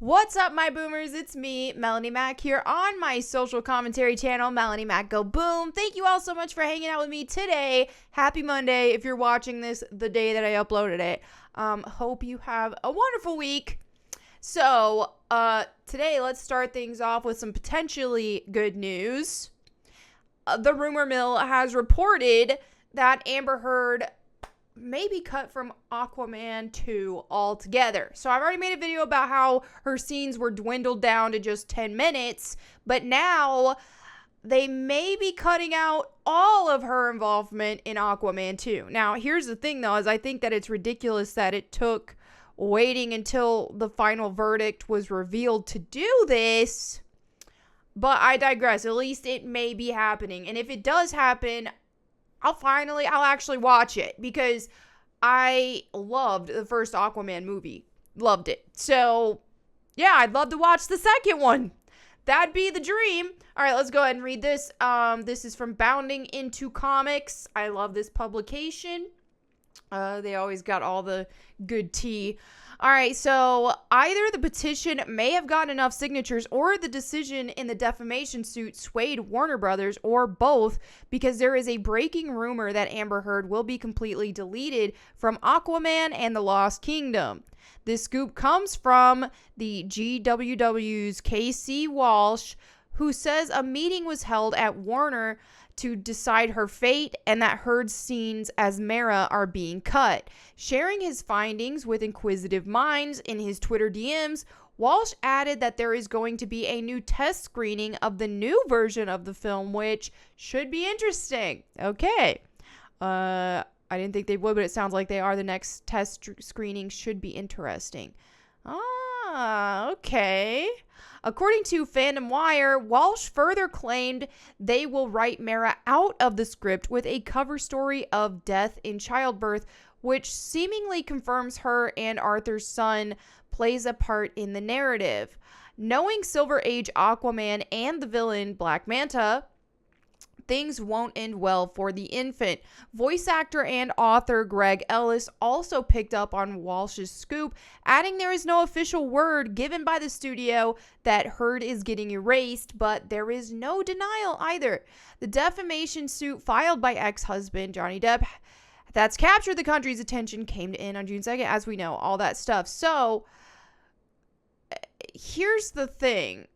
What's up, my boomers? It's me, Melanie Mac, here on my social commentary channel, Melanie Mac Go Boom. Thank you all so much for hanging out with me today. Happy Monday if you're watching this the day that I uploaded it. Hope you have a wonderful week. So, today let's start things off with some potentially good news. The rumor mill has reported that Amber Heard may be cut from Aquaman 2 altogether. So I've already made a video about how her scenes were dwindled down to just 10 minutes, but now they may be cutting out all of her involvement in Aquaman 2. Now, here's the thing though, is I think that it's ridiculous that it took waiting until the final verdict was revealed to do this, but I digress. At least it may be happening. And if it does happen, I'll actually watch it because I loved the first Aquaman movie. Loved it. So, yeah, I'd love to watch the second one. That'd be the dream. All right, let's go ahead and read this. This is from Bounding Into Comics. I love this publication. They always got all the good tea. All right, so either the petition may have gotten enough signatures or the decision in the defamation suit swayed Warner Brothers, or both, because there is a breaking rumor that Amber Heard will be completely deleted from Aquaman and the Lost Kingdom. This scoop comes from the GWW's KC Walsh, who says a meeting was held at Warner to decide her fate and that Heard's scenes as Mara are being cut. Sharing his findings with inquisitive minds in his Twitter DMs, Walsh added that there is going to be a new test screening of the new version of the film, which should be interesting. Okay. I didn't think they would, but it sounds like they are. The next test screening should be interesting. Okay. According to Fandom Wire, Walsh further claimed they will write Mara out of the script with a cover story of death in childbirth, which seemingly confirms her and Arthur's son plays a part in the narrative. Knowing Silver Age Aquaman and the villain Black Manta, things won't end well for the infant. Voice actor and author Greg Ellis also picked up on Walsh's scoop, adding there is no official word given by the studio that Heard is getting erased, but there is no denial either. The defamation suit filed by ex-husband Johnny Depp that's captured the country's attention came to end on June 2nd, as we know, all that stuff. So, here's the thing.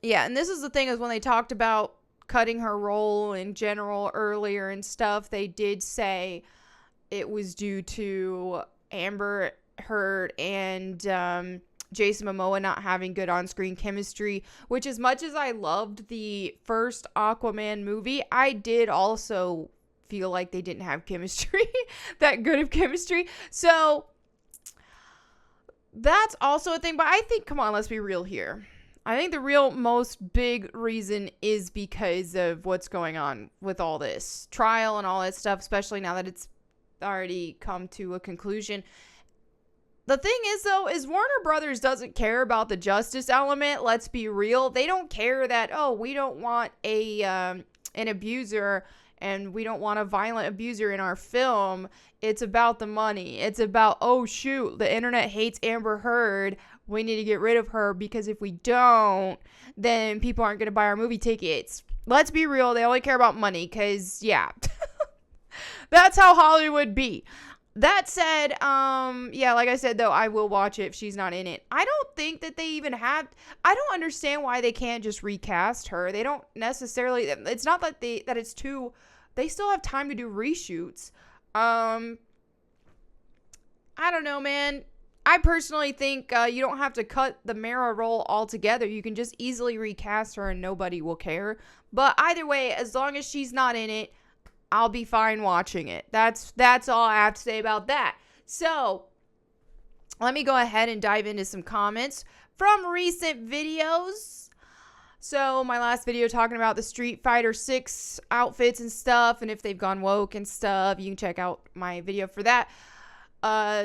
Yeah, and this is the thing, is when they talked about cutting her role in general earlier and stuff, they did say it was due to Amber Heard and Jason Momoa not having good on-screen chemistry, which, as much as I loved the first Aquaman movie, I did also feel like they didn't have chemistry, that good of chemistry. So, that's also a thing, but I think, come on, let's be real here. I think the real most big reason is because of what's going on with all this trial and all that stuff, especially now that it's already come to a conclusion. The thing is, though, is Warner Brothers doesn't care about the justice element. Let's be real. They don't care that, oh, we don't want an abuser and we don't want a violent abuser in our film. It's about the money. It's about, oh, shoot, the internet hates Amber Heard. We need to get rid of her because if we don't, then people aren't going to buy our movie tickets. Let's be real. They only care about money because, yeah, that's how Hollywood be. That said, yeah, like I said, though, I will watch it if she's not in it. I don't think that they even have, I don't understand why they can't just recast her. They don't necessarily, it's not that it's too, they still have time to do reshoots. I don't know, man. I personally think you don't have to cut the Mara role altogether. You can just easily recast her and nobody will care. But either way, as long as she's not in it, I'll be fine watching it. That's all I have to say about that. So, let me go ahead and dive into some comments from recent videos. So, my last video talking about the Street Fighter 6 outfits and stuff, and if they've gone woke and stuff, you can check out my video for that.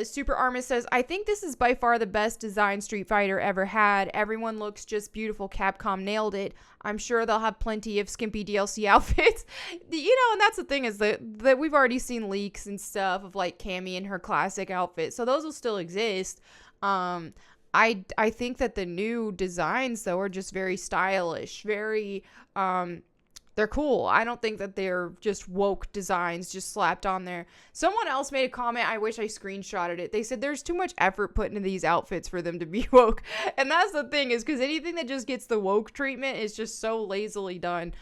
Super Armis says, I think this is by far the best design Street Fighter ever had. Everyone looks just beautiful. Capcom nailed it. I'm sure they'll have plenty of skimpy DLC outfits. And that's the thing, is that we've already seen leaks and stuff of like Cammy in her classic outfit. So those will still exist. I think that the new designs though are just very stylish, very they're cool. I don't think that they're just woke designs just slapped on there. Someone else made a comment. I wish I screenshotted it. They said there's too much effort put into these outfits for them to be woke. And that's the thing, is because anything that just gets the woke treatment is just so lazily done.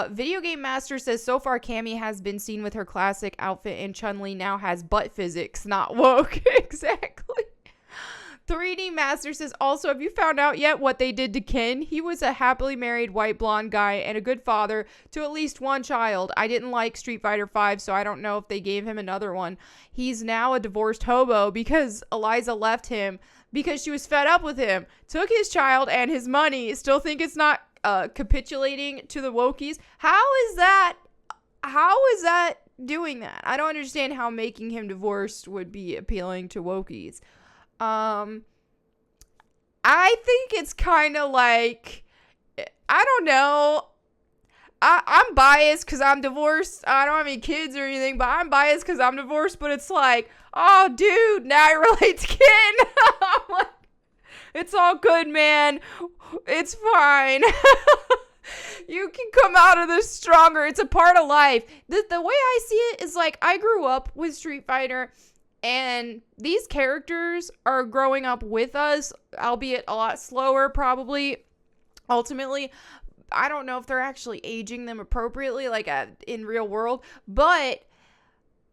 Video Game Master says, so far Cammy has been seen with her classic outfit and Chun-Li now has butt physics, not woke. Exactly. 3D Master says, also, have you found out yet what they did to Ken? He was a happily married white blonde guy and a good father to at least one child. I didn't like Street Fighter V, so I don't know if they gave him another one. He's now a divorced hobo because Eliza left him because she was fed up with him. Took his child and his money. Still think it's not capitulating to the wokies. How is that doing that? I don't understand how making him divorced would be appealing to wokies. I think it's kind of like, I don't know. I'm biased because I'm divorced. I don't have any kids or anything, but I'm biased because I'm divorced. But it's like, oh, dude, now I relate to Ken. I'm like, it's all good, man. It's fine. You can come out of this stronger. It's a part of life. The way I see it is like, I grew up with Street Fighter. And these characters are growing up with us, albeit a lot slower, probably. Ultimately, I don't know if they're actually aging them appropriately, like in real world. But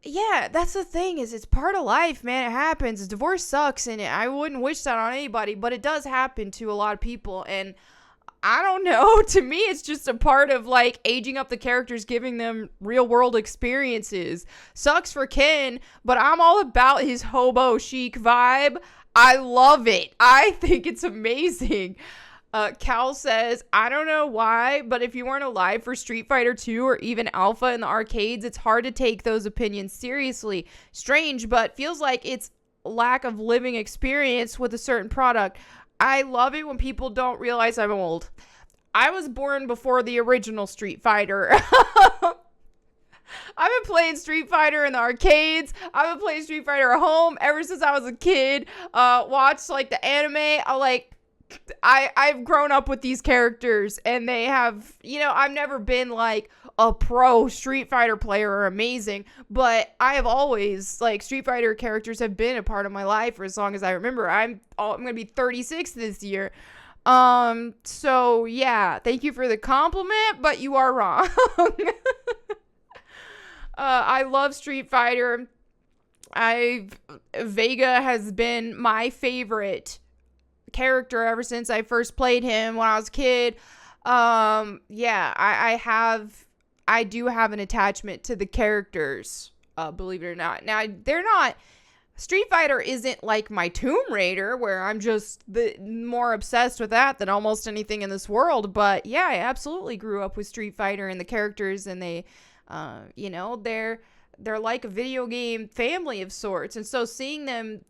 yeah, that's the thing, is it's part of life, man. It happens. Divorce sucks, and I wouldn't wish that on anybody, but it does happen to a lot of people. And I don't know. To me, it's just a part of like aging up the characters, giving them real world experiences. Sucks for Ken, but I'm all about his hobo chic vibe. I love it. I think it's amazing. Cal says, I don't know why, but if you weren't alive for Street Fighter 2 or even Alpha in the arcades, it's hard to take those opinions seriously. Strange, but feels like it's lack of living experience with a certain product. I love it when people don't realize I'm old. I was born before the original Street Fighter. I've been playing Street Fighter in the arcades. I've been playing Street Fighter at home ever since I was a kid. Watched like the anime. I've grown up with these characters, and they have, I've never been like a pro Street Fighter player or amazing, but I have always, like, Street Fighter characters have been a part of my life for as long as I remember. I'm going to be 36 this year. So yeah, thank you for the compliment, but you are wrong. I love Street Fighter. Vega has been my favorite character ever since I first played him when I was a kid. I do have an attachment to the characters, believe it or not. Now, Street Fighter isn't like my Tomb Raider, where I'm just more obsessed with that than almost anything in this world. But yeah, I absolutely grew up with Street Fighter and the characters, and they, they're like a video game family of sorts. And so seeing them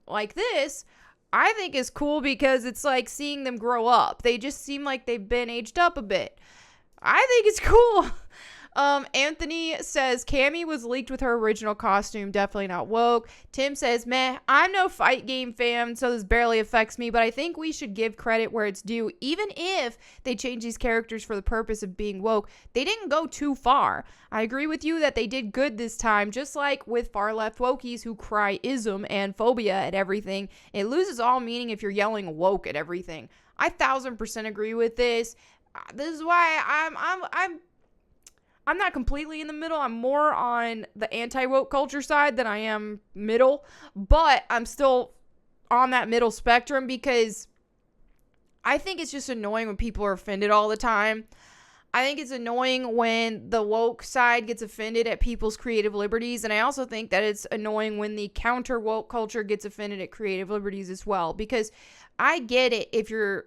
like this, I think is cool, because it's like seeing them grow up. They just seem like they've been aged up a bit. I think it's cool. Anthony says Cammy was leaked with her original costume. Definitely not woke. Tim says, meh, I'm no fight game fan, so this barely affects me, but I think we should give credit where it's due. Even if they change these characters for the purpose of being woke, they didn't go too far. I agree with you that they did good this time, just like with far left wokies who cry ism and phobia at everything. It loses all meaning if you're yelling woke at everything. I 1000% agree with this. This is why I'm not completely in the middle. I'm more on the anti-woke culture side than I am middle, but I'm still on that middle spectrum, because I think it's just annoying when people are offended all the time. I think it's annoying when the woke side gets offended at people's creative liberties, and I also think that it's annoying when the counter-woke culture gets offended at creative liberties as well, because I get it if you're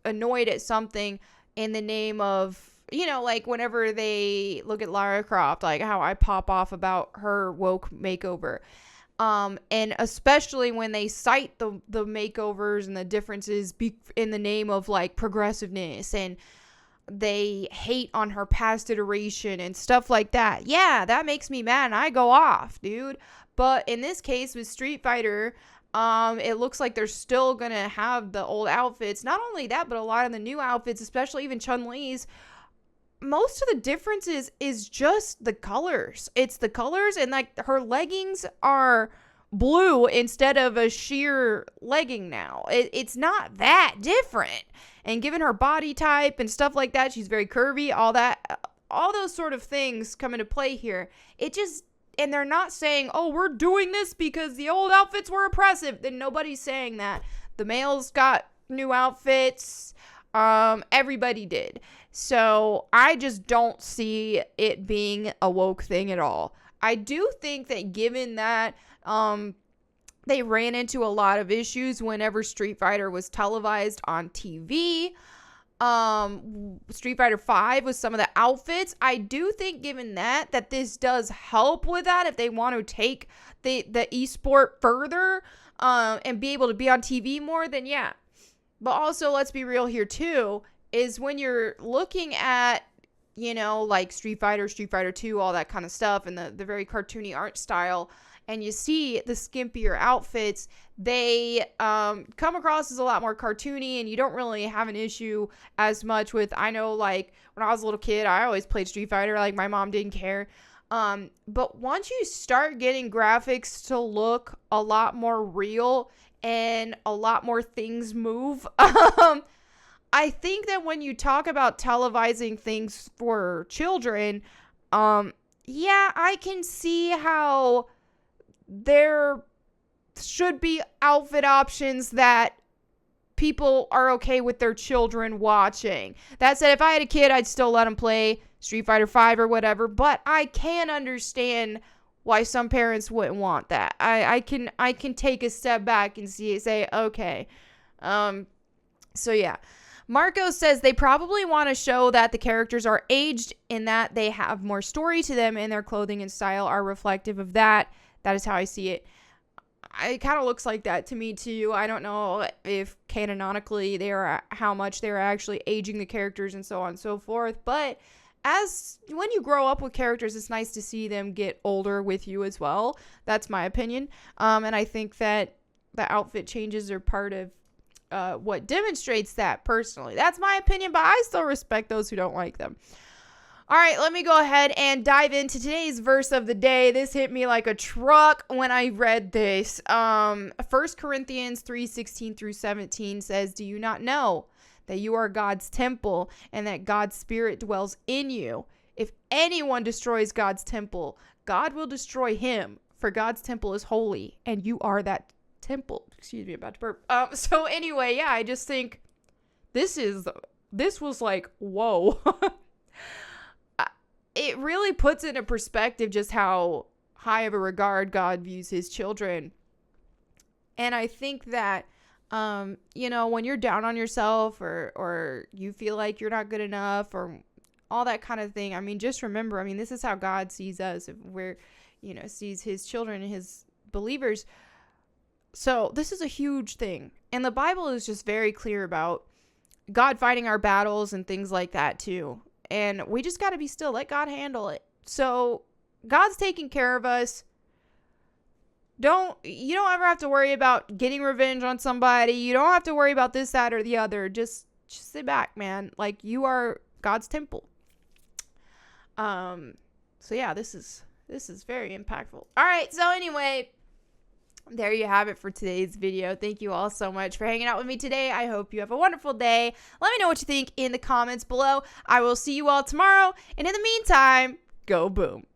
annoyed at something in the name of, like whenever they look at Lara Croft, like how I pop off about her woke makeover. And especially when they cite the makeovers and the differences in the name of like progressiveness, and they hate on her past iteration and stuff like that. Yeah, that makes me mad and I go off, dude. But in this case with Street Fighter, It looks like they're still gonna have the old outfits. Not only that, but a lot of the new outfits, especially even Chun-Li's, most of the differences is just the colors. It's the colors, and like her leggings are blue instead of a sheer legging now. It's not that different. And given her body type and stuff like that, she's very curvy, all those sort of things come into play here. And they're not saying, oh, we're doing this because the old outfits were oppressive. Then nobody's saying that. The males got new outfits. Everybody did. So I just don't see it being a woke thing at all. I do think that given that they ran into a lot of issues whenever Street Fighter was televised on TV, Street Fighter 5 with some of the outfits, I do think given that this does help with that if they want to take the esport further and be able to be on TV more, then yeah. But also, let's be real here too, is when you're looking at, like Street Fighter 2, all that kind of stuff, and the very cartoony art style, and you see the skimpier outfits, they come across as a lot more cartoony, and you don't really have an issue as much with, I know, like, when I was a little kid, I always played Street Fighter, like, my mom didn't care. But once you start getting graphics to look a lot more real and a lot more things move, I think that when you talk about televising things for children, yeah, I can see how there should be outfit options that people are okay with their children watching. That said, if I had a kid, I'd still let them play Street Fighter 5 or whatever, but I can understand why some parents wouldn't want that. I can take a step back and say, okay. So yeah. Marco says they probably want to show that the characters are aged in that they have more story to them, and their clothing and style are reflective of that. That is how I see it. It kind of looks like that to me too. I don't know if canonically how much they're actually aging the characters and so on and so forth. But when you grow up with characters, it's nice to see them get older with you as well. That's my opinion. And I think that the outfit changes are part of what demonstrates that personally. That's my opinion, but I still respect those who don't like them. All right, let me go ahead and dive into today's verse of the day. This hit me like a truck when I read this. 1 Corinthians 3:16 through 17 says, "Do you not know that you are God's temple and that God's Spirit dwells in you? If anyone destroys God's temple, God will destroy him, for God's temple is holy, and you are that temple." Excuse me, about to burp. So anyway, yeah, I just think this was like, whoa. It really puts into perspective just how high of a regard God views his children. And I think that, when you're down on yourself or you feel like you're not good enough or all that kind of thing, I mean, just remember, this is how God sees us. If we're, sees his children and his believers. So this is a huge thing. And the Bible is just very clear about God fighting our battles and things like that too. And we just got to be still. Let God handle it. So God's taking care of us. You don't ever have to worry about getting revenge on somebody. You don't have to worry about this, that, or the other. Just sit back, man. Like, you are God's temple. So yeah, this is very impactful. All right. So anyway, there you have it for today's video. Thank you all so much for hanging out with me today. I hope you have a wonderful day. Let me know what you think in the comments below. I will see you all tomorrow. And in the meantime, go boom.